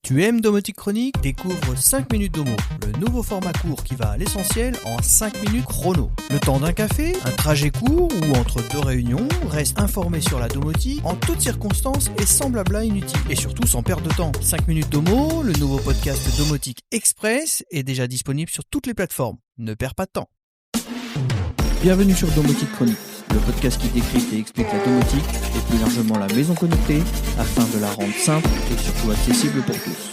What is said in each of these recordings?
Tu aimes Domotique Chronique? Découvre 5 minutes Domo, le nouveau format court qui va à l'essentiel en 5 minutes chrono. Le temps d'un café, un trajet court ou entre deux réunions, reste informé sur la domotique en toutes circonstances et sans blabla inutile. Et surtout sans perdre de temps. 5 minutes Domo, le nouveau podcast Domotique Express, est déjà disponible sur toutes les plateformes. Ne perds pas de temps. Bienvenue sur Domotique Chronique, le podcast qui décrypte et explique la domotique et plus largement la maison connectée afin de la rendre simple et surtout accessible pour tous.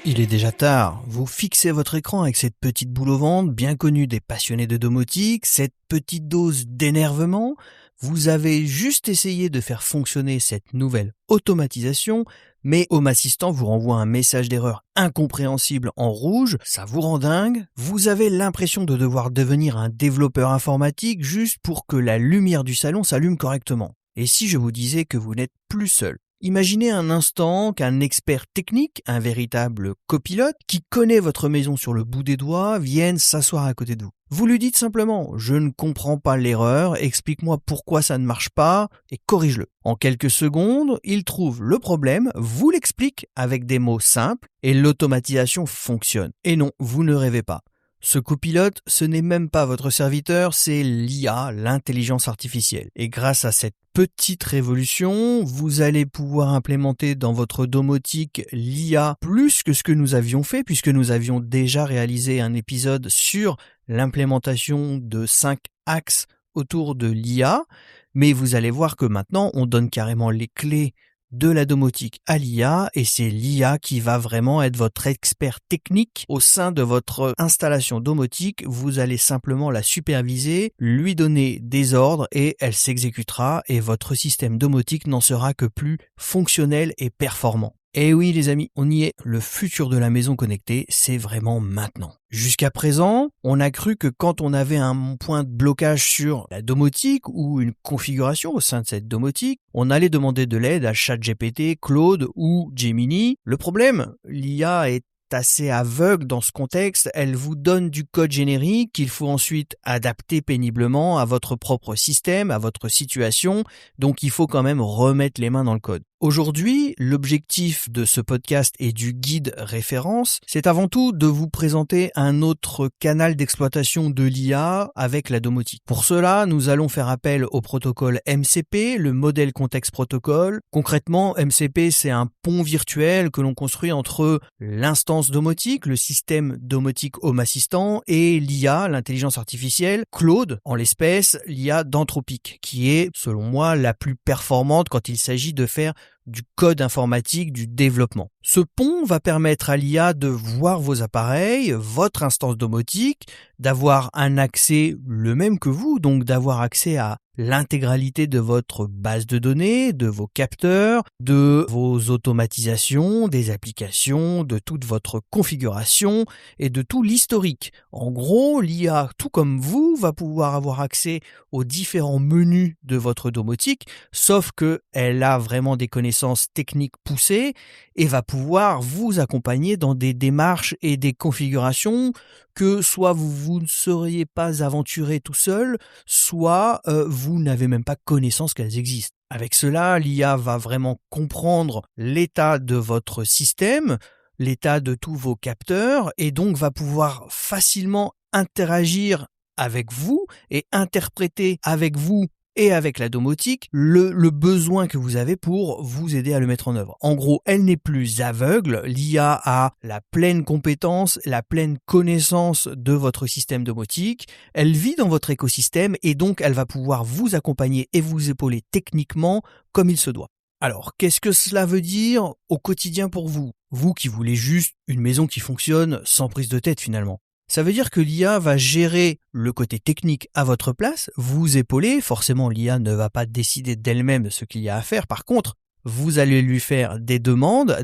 Il est déjà tard, vous fixez votre écran avec cette petite boule au ventre bien connue des passionnés de domotique, cette petite dose d'énervement. Vous avez juste essayé de faire fonctionner cette nouvelle automatisation, mais Home Assistant vous renvoie un message d'erreur incompréhensible en rouge, ça vous rend dingue. Vous avez l'impression de devoir devenir un développeur informatique juste pour que la lumière du salon s'allume correctement. Et si je vous disais que vous n'êtes plus seul? Imaginez un instant qu'un expert technique, un véritable copilote, qui connaît votre maison sur le bout des doigts, vienne s'asseoir à côté de vous. Vous lui dites simplement « Je ne comprends pas l'erreur, explique-moi pourquoi ça ne marche pas et corrige-le ». En quelques secondes, il trouve le problème, vous l'explique avec des mots simples et l'automatisation fonctionne. Et non, vous ne rêvez pas. Ce copilote, ce n'est même pas votre serviteur, c'est l'IA, l'intelligence artificielle. Et grâce à cette petite révolution, vous allez pouvoir implémenter dans votre domotique l'IA plus que ce que nous avions fait, puisque nous avions déjà réalisé un épisode sur l'implémentation de 5 axes autour de l'IA. Mais vous allez voir que maintenant, on donne carrément les clés de la domotique à l'IA et c'est l'IA qui va vraiment être votre expert technique au sein de votre installation domotique. Vous allez simplement la superviser, lui donner des ordres et elle s'exécutera et votre système domotique n'en sera que plus fonctionnel et performant. Et oui les amis, on y est, le futur de la maison connectée, c'est vraiment maintenant. Jusqu'à présent, on a cru que quand on avait un point de blocage sur la domotique ou une configuration au sein de cette domotique, on allait demander de l'aide à ChatGPT, Claude ou Gemini. Le problème, l'IA est assez aveugle dans ce contexte, elle vous donne du code générique qu'il faut ensuite adapter péniblement à votre propre système, à votre situation, donc il faut quand même remettre les mains dans le code. Aujourd'hui, l'objectif de ce podcast et du guide référence, c'est avant tout de vous présenter un autre canal d'exploitation de l'IA avec la domotique. Pour cela, nous allons faire appel au protocole MCP, le Model Context Protocol. Concrètement, MCP, c'est un pont virtuel que l'on construit entre l'instance domotique, le système domotique Home Assistant, et l'IA, l'intelligence artificielle, Claude, en l'espèce, l'IA d'Anthropic, qui est, selon moi, la plus performante quand il s'agit de faire du code informatique, du développement. Ce pont va permettre à l'IA de voir vos appareils, votre instance domotique, d'avoir un accès le même que vous, donc d'avoir accès à l'intégralité de votre base de données, de vos capteurs, de vos automatisations, des applications, de toute votre configuration et de tout l'historique. En gros, l'IA, tout comme vous, va pouvoir avoir accès aux différents menus de votre domotique, sauf qu'elle a vraiment des connaissances techniques poussées et va pouvoir vous accompagner dans des démarches et des configurations que soit vous ne seriez pas aventuré tout seul, soit vous n'avez même pas connaissance qu'elles existent. Avec cela, l'IA va vraiment comprendre l'état de votre système, l'état de tous vos capteurs, et donc va pouvoir facilement interagir avec vous et interpréter avec vous et avec la domotique le besoin que vous avez pour vous aider à le mettre en œuvre. En gros, elle n'est plus aveugle, l'IA a la pleine compétence, la pleine connaissance de votre système domotique, elle vit dans votre écosystème et donc elle va pouvoir vous accompagner et vous épauler techniquement comme il se doit. Alors, qu'est-ce que cela veut dire au quotidien pour vous? Vous qui voulez juste une maison qui fonctionne sans prise de tête finalement. Ça veut dire que l'IA va gérer le côté technique à votre place, vous épauler. Forcément, l'IA ne va pas décider d'elle-même de ce qu'il y a à faire. Par contre, vous allez lui faire des demandes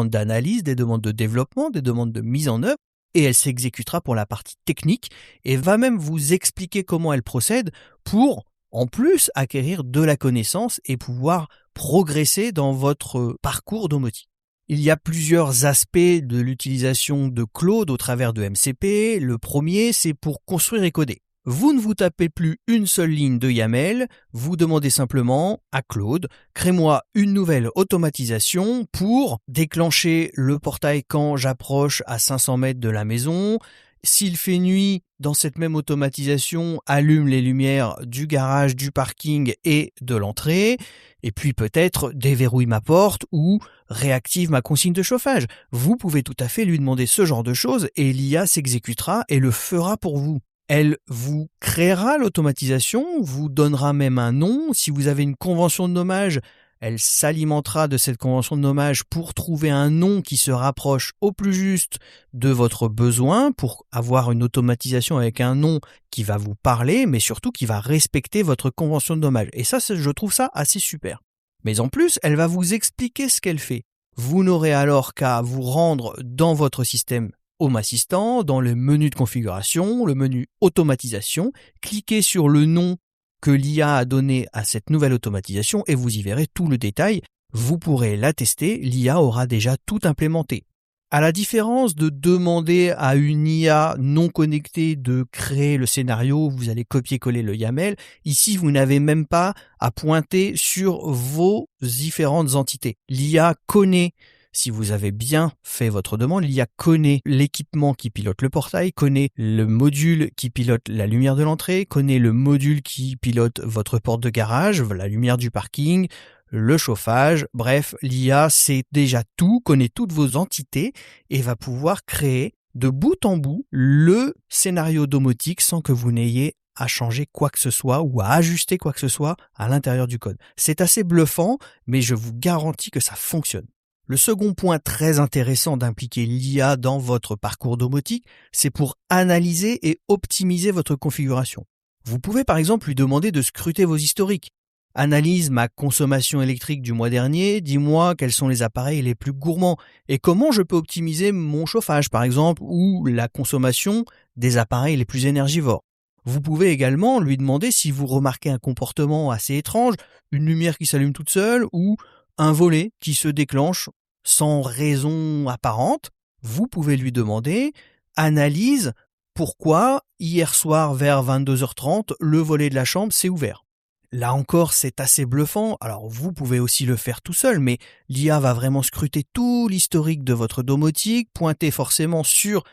d'analyse, des demandes de développement, des demandes de mise en œuvre, et elle s'exécutera pour la partie technique et va même vous expliquer comment elle procède pour, en plus, acquérir de la connaissance et pouvoir progresser dans votre parcours domotique. Il y a plusieurs aspects de l'utilisation de Claude au travers de MCP. Le premier, c'est pour construire et coder. Vous ne vous tapez plus une seule ligne de YAML, vous demandez simplement à Claude, crée-moi une nouvelle automatisation pour déclencher le portail quand j'approche à 500 mètres de la maison. S'il fait nuit, dans cette même automatisation, allume les lumières du garage, du parking et de l'entrée. Et puis peut-être déverrouille ma porte ou réactive ma consigne de chauffage. Vous pouvez tout à fait lui demander ce genre de choses et l'IA s'exécutera et le fera pour vous. Elle vous créera l'automatisation, vous donnera même un nom. Si vous avez une convention de nommage, elle s'alimentera de cette convention de nommage pour trouver un nom qui se rapproche au plus juste de votre besoin, pour avoir une automatisation avec un nom qui va vous parler, mais surtout qui va respecter votre convention de nommage. Et ça, je trouve ça assez super. Mais en plus, elle va vous expliquer ce qu'elle fait. Vous n'aurez alors qu'à vous rendre dans votre système Home Assistant, dans le menu de configuration, le menu automatisation, cliquez sur le nom que l'IA a donné à cette nouvelle automatisation et vous y verrez tout le détail. Vous pourrez la tester, l'IA aura déjà tout implémenté. À la différence de demander à une IA non connectée de créer le scénario, vous allez copier-coller le YAML, ici vous n'avez même pas à pointer sur vos différentes entités. L'IA connaît, si vous avez bien fait votre demande, l'IA connaît l'équipement qui pilote le portail, connaît le module qui pilote la lumière de l'entrée, connaît le module qui pilote votre porte de garage, la lumière du parking, le chauffage, bref, l'IA sait déjà tout, connaît toutes vos entités et va pouvoir créer de bout en bout le scénario domotique sans que vous n'ayez à changer quoi que ce soit ou à ajuster quoi que ce soit à l'intérieur du code. C'est assez bluffant, mais je vous garantis que ça fonctionne. Le second point très intéressant d'impliquer l'IA dans votre parcours domotique, c'est pour analyser et optimiser votre configuration. Vous pouvez par exemple lui demander de scruter vos historiques. Analyse ma consommation électrique du mois dernier, dis-moi quels sont les appareils les plus gourmands et comment je peux optimiser mon chauffage par exemple ou la consommation des appareils les plus énergivores. Vous pouvez également lui demander si vous remarquez un comportement assez étrange, une lumière qui s'allume toute seule ou un volet qui se déclenche sans raison apparente. Vous pouvez lui demander, analyse pourquoi hier soir vers 22h30 le volet de la chambre s'est ouvert. Là encore, c'est assez bluffant. Alors, vous pouvez aussi le faire tout seul, mais l'IA va vraiment scruter tout l'historique de votre domotique, pointer forcément sur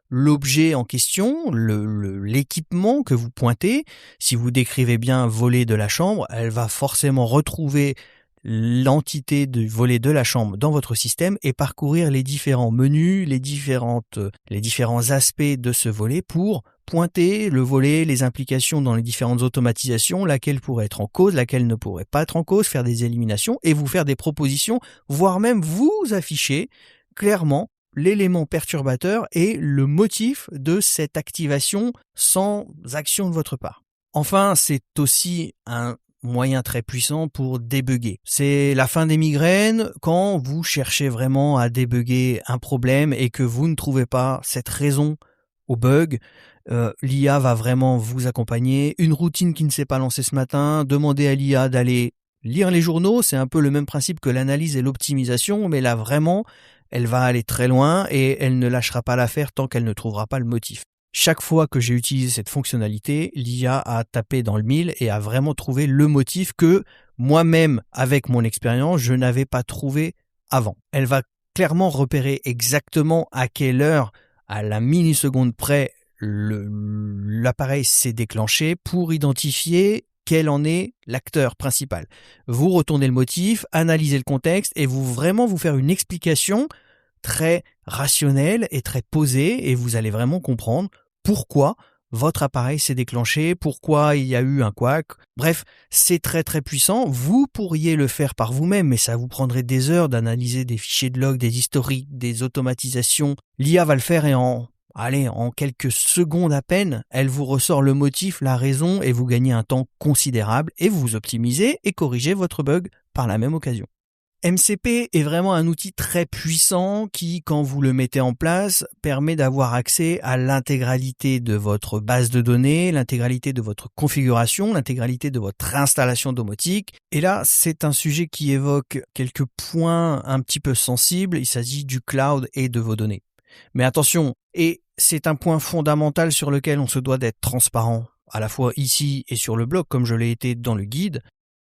l'objet en question, l'équipement que vous pointez. Si vous décrivez bien volet de la chambre, elle va forcément retrouver l'entité du volet de la chambre dans votre système et parcourir les différents menus, les différents aspects de ce volet pour pointer le volet, les implications dans les différentes automatisations, laquelle pourrait être en cause, laquelle ne pourrait pas être en cause, faire des éliminations et vous faire des propositions, voire même vous afficher clairement l'élément perturbateur et le motif de cette activation sans action de votre part. Enfin, c'est aussi un moyen très puissant pour débugger. C'est la fin des migraines quand vous cherchez vraiment à débugger un problème et que vous ne trouvez pas cette raison au bug. L'IA va vraiment vous accompagner. Une routine qui ne s'est pas lancée ce matin, demandez à l'IA d'aller lire les journaux, c'est un peu le même principe que l'analyse et l'optimisation, mais là vraiment, elle va aller très loin et elle ne lâchera pas l'affaire tant qu'elle ne trouvera pas le motif. Chaque fois que j'ai utilisé cette fonctionnalité, l'IA a tapé dans le mille et a vraiment trouvé le motif que moi-même, avec mon expérience, je n'avais pas trouvé avant. Elle va clairement repérer exactement à quelle heure, à la milliseconde près, l'appareil s'est déclenché pour identifier quel en est l'acteur principal. Vous retournez le motif, analysez le contexte et vous faire une explication très rationnelle et très posée et vous allez vraiment comprendre pourquoi votre appareil s'est déclenché, pourquoi il y a eu un couac. Bref, c'est très très puissant. Vous pourriez le faire par vous-même, mais ça vous prendrait des heures d'analyser des fichiers de log, des historiques, des automatisations. L'IA va le faire et en quelques secondes à peine, elle vous ressort le motif, la raison et vous gagnez un temps considérable et vous optimisez et corrigez votre bug par la même occasion. MCP est vraiment un outil très puissant qui, quand vous le mettez en place, permet d'avoir accès à l'intégralité de votre base de données, l'intégralité de votre configuration, l'intégralité de votre installation domotique. Et là, c'est un sujet qui évoque quelques points un petit peu sensibles. Il s'agit du cloud et de vos données. Mais attention, et c'est un point fondamental sur lequel on se doit d'être transparent. à la fois ici et sur le blog comme je l'ai été dans le guide.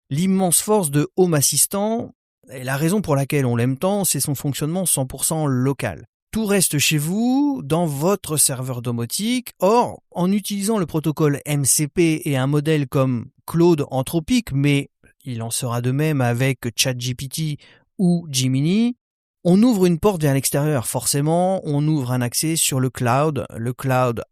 L'immense force de Home Assistant, et la raison pour laquelle on l'aime tant, c'est son fonctionnement 100% local. Tout reste chez vous, dans votre serveur domotique. Or, en utilisant le protocole MCP et un modèle comme Claude Anthropic, mais il en sera de même avec ChatGPT ou Gemini, on ouvre une porte vers l'extérieur. Forcément, on ouvre un accès sur le cloud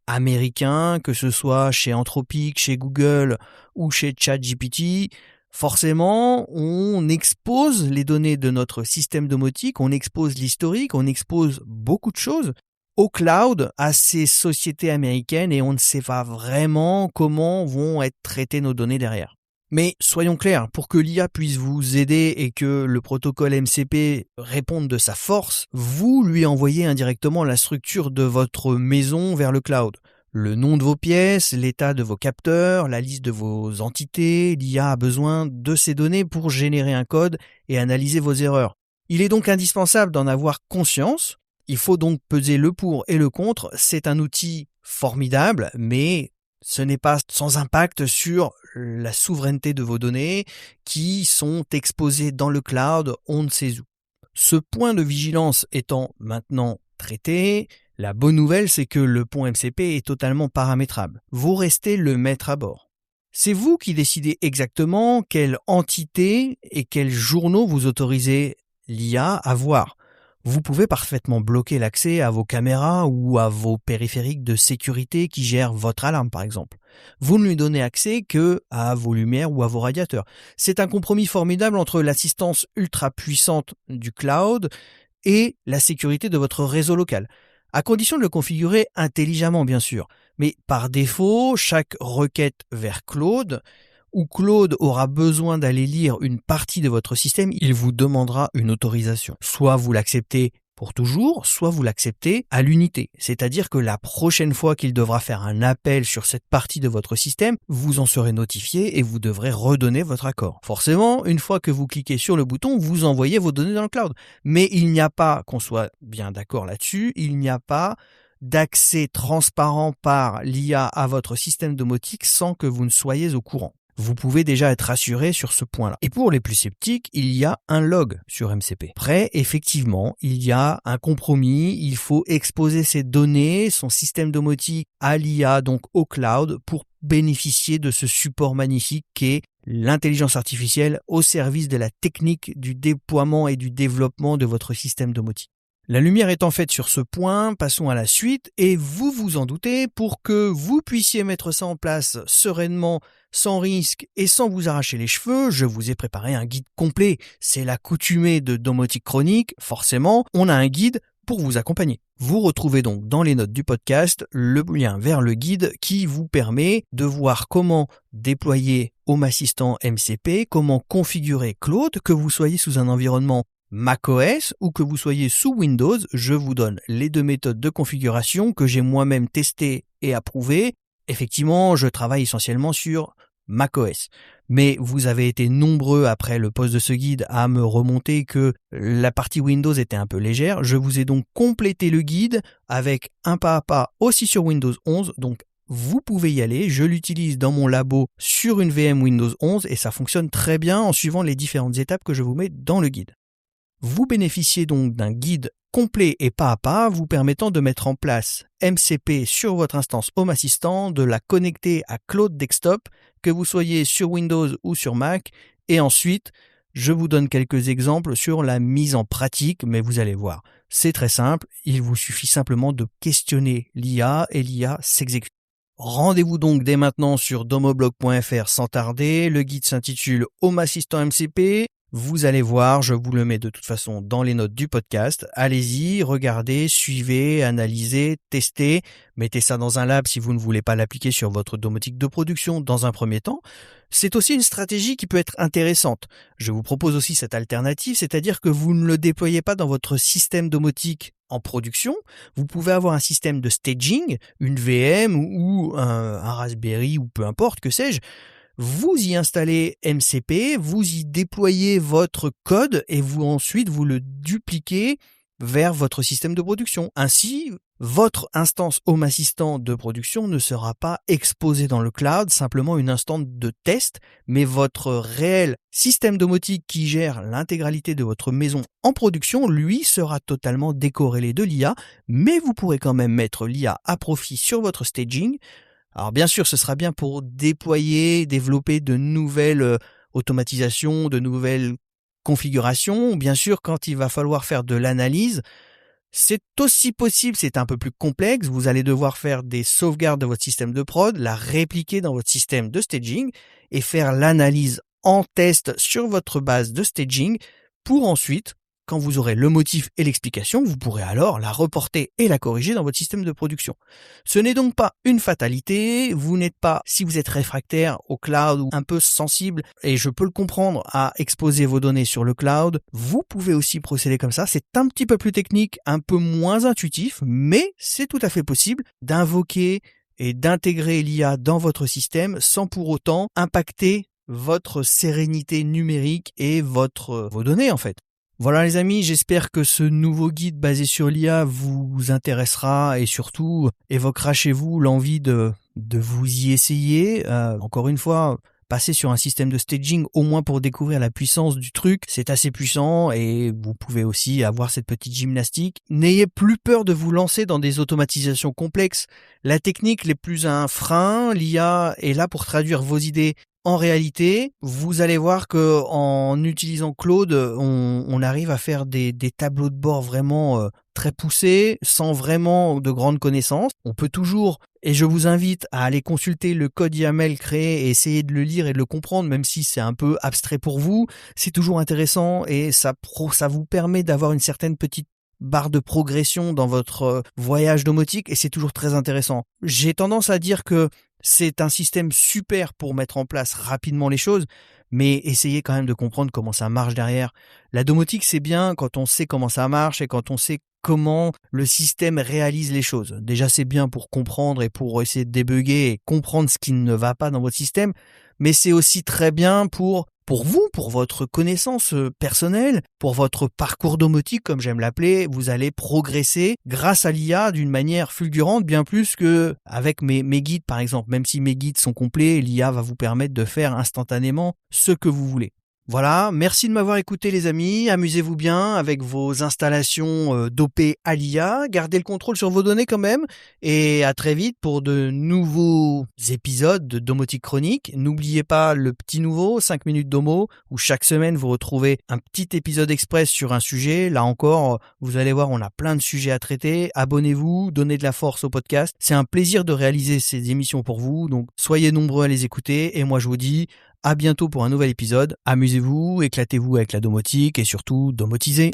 américain, que ce soit chez Anthropic, chez Google ou chez ChatGPT. Forcément, on expose les données de notre système domotique, on expose l'historique, on expose beaucoup de choses au cloud, à ces sociétés américaines, et on ne sait pas vraiment comment vont être traitées nos données derrière. Mais soyons clairs, pour que l'IA puisse vous aider et que le protocole MCP réponde de sa force, vous lui envoyez indirectement la structure de votre maison vers le cloud. Le nom de vos pièces, l'état de vos capteurs, la liste de vos entités, l'IA a besoin de ces données pour générer un code et analyser vos erreurs. Il est donc indispensable d'en avoir conscience. Il faut donc peser le pour et le contre. C'est un outil formidable, mais ce n'est pas sans impact sur la souveraineté de vos données qui sont exposées dans le cloud, on ne sait où. Ce point de vigilance étant maintenant traité, la bonne nouvelle, c'est que le pont MCP est totalement paramétrable. Vous restez le maître à bord. C'est vous qui décidez exactement quelle entité et quels journaux vous autorisez l'IA à voir. Vous pouvez parfaitement bloquer l'accès à vos caméras ou à vos périphériques de sécurité qui gèrent votre alarme, par exemple. Vous ne lui donnez accès que à vos lumières ou à vos radiateurs. C'est un compromis formidable entre l'assistance ultra puissante du cloud et la sécurité de votre réseau local. À condition de le configurer intelligemment, bien sûr. Mais par défaut, chaque requête vers Claude, où Claude aura besoin d'aller lire une partie de votre système, il vous demandera une autorisation. Soit vous l'acceptez pour toujours, soit vous l'acceptez à l'unité. C'est-à-dire que la prochaine fois qu'il devra faire un appel sur cette partie de votre système, vous en serez notifié et vous devrez redonner votre accord. Forcément, une fois que vous cliquez sur le bouton, vous envoyez vos données dans le cloud. Mais il n'y a pas, qu'on soit bien d'accord là-dessus, il n'y a pas d'accès transparent par l'IA à votre système domotique sans que vous ne soyez au courant. Vous pouvez déjà être rassuré sur ce point-là. Et pour les plus sceptiques, il y a un log sur MCP. Après, effectivement, il y a un compromis. Il faut exposer ces données, son système domotique à l'IA, donc au cloud, pour bénéficier de ce support magnifique qu'est l'intelligence artificielle au service de la technique du déploiement et du développement de votre système domotique. La lumière étant faite sur ce point, passons à la suite et vous vous en doutez, pour que vous puissiez mettre ça en place sereinement, sans risque et sans vous arracher les cheveux, je vous ai préparé un guide complet. C'est l'accoutumée de Domotique Chronique, forcément, on a un guide pour vous accompagner. Vous retrouvez donc dans les notes du podcast le lien vers le guide qui vous permet de voir comment déployer Home Assistant MCP, comment configurer Claude, que vous soyez sous un environnement macOS ou que vous soyez sous Windows. Je vous donne les deux méthodes de configuration que j'ai moi-même testées et approuvées. Effectivement, je travaille essentiellement sur macOS. Mais vous avez été nombreux après le post de ce guide à me remonter que la partie Windows était un peu légère. Je vous ai donc complété le guide avec un pas à pas aussi sur Windows 11. Donc vous pouvez y aller. Je l'utilise dans mon labo sur une VM Windows 11 et ça fonctionne très bien en suivant les différentes étapes que je vous mets dans le guide. Vous bénéficiez donc d'un guide complet et pas à pas vous permettant de mettre en place MCP sur votre instance Home Assistant, de la connecter à Claude Desktop, que vous soyez sur Windows ou sur Mac. Et ensuite, je vous donne quelques exemples sur la mise en pratique, mais vous allez voir, c'est très simple. Il vous suffit simplement de questionner l'IA et l'IA s'exécute. Rendez-vous donc dès maintenant sur domoblog.fr sans tarder. Le guide s'intitule Home Assistant MCP. Vous allez voir, je vous le mets de toute façon dans les notes du podcast. Allez-y, regardez, suivez, analysez, testez. Mettez ça dans un lab si vous ne voulez pas l'appliquer sur votre domotique de production dans un premier temps. C'est aussi une stratégie qui peut être intéressante. Je vous propose aussi cette alternative, c'est-à-dire que vous ne le déployez pas dans votre système domotique en production. Vous pouvez avoir un système de staging, une VM ou un Raspberry ou peu importe, que sais-je. Vous y installez MCP, vous y déployez votre code et ensuite vous le dupliquez vers votre système de production. Ainsi, votre instance Home Assistant de production ne sera pas exposée dans le cloud, simplement une instance de test, mais votre réel système domotique qui gère l'intégralité de votre maison en production, lui, sera totalement décorrélé de l'IA, mais vous pourrez quand même mettre l'IA à profit sur votre staging. Alors bien sûr, ce sera bien pour déployer, développer de nouvelles automatisations, de nouvelles configurations. Bien sûr, quand il va falloir faire de l'analyse, c'est aussi possible, c'est un peu plus complexe. Vous allez devoir faire des sauvegardes de votre système de prod, la répliquer dans votre système de staging et faire l'analyse en test sur votre base de staging pour ensuite, quand vous aurez le motif et l'explication, vous pourrez alors la reporter et la corriger dans votre système de production. Ce n'est donc pas une fatalité, vous n'êtes pas, si vous êtes réfractaire au cloud ou un peu sensible, et je peux le comprendre, à exposer vos données sur le cloud, vous pouvez aussi procéder comme ça. C'est un petit peu plus technique, un peu moins intuitif, mais c'est tout à fait possible d'invoquer et d'intégrer l'IA dans votre système sans pour autant impacter votre sérénité numérique et vos données en fait. Voilà les amis, j'espère que ce nouveau guide basé sur l'IA vous intéressera et surtout évoquera chez vous l'envie de vous y essayer. Encore une fois, passer sur un système de staging au moins pour découvrir la puissance du truc, c'est assez puissant et vous pouvez aussi avoir cette petite gymnastique. N'ayez plus peur de vous lancer dans des automatisations complexes. La technique n'est plus un frein, l'IA est là pour traduire vos idées. En réalité, vous allez voir que en utilisant Claude, on arrive à faire des tableaux de bord vraiment très poussés, sans vraiment de grandes connaissances. On peut toujours, et je vous invite à aller consulter le code YAML créé et essayer de le lire et de le comprendre, même si c'est un peu abstrait pour vous. C'est toujours intéressant et ça vous permet d'avoir une certaine petite barre de progression dans votre voyage domotique et c'est toujours très intéressant. J'ai tendance à dire que c'est un système super pour mettre en place rapidement les choses, mais essayez quand même de comprendre comment ça marche derrière. La domotique, c'est bien quand on sait comment ça marche et quand on sait comment le système réalise les choses. Déjà, c'est bien pour comprendre et pour essayer de débugger et comprendre ce qui ne va pas dans votre système, mais c'est aussi très bien pour vous, pour votre connaissance personnelle, pour votre parcours domotique, comme j'aime l'appeler. Vous allez progresser grâce à l'IA d'une manière fulgurante, bien plus que avec mes guides, par exemple. Même si mes guides sont complets, l'IA va vous permettre de faire instantanément ce que vous voulez. Voilà, merci de m'avoir écouté les amis, amusez-vous bien avec vos installations dopées à l'IA, gardez le contrôle sur vos données quand même, et à très vite pour de nouveaux épisodes de Domotique Chronique. N'oubliez pas le petit nouveau, 5 minutes domo, où chaque semaine vous retrouvez un petit épisode express sur un sujet. Là encore, vous allez voir, on a plein de sujets à traiter. Abonnez-vous, donnez de la force au podcast. C'est un plaisir de réaliser ces émissions pour vous, donc soyez nombreux à les écouter, et moi je vous dis à bientôt pour un nouvel épisode. Amusez-vous, éclatez-vous avec la domotique et surtout domotisez.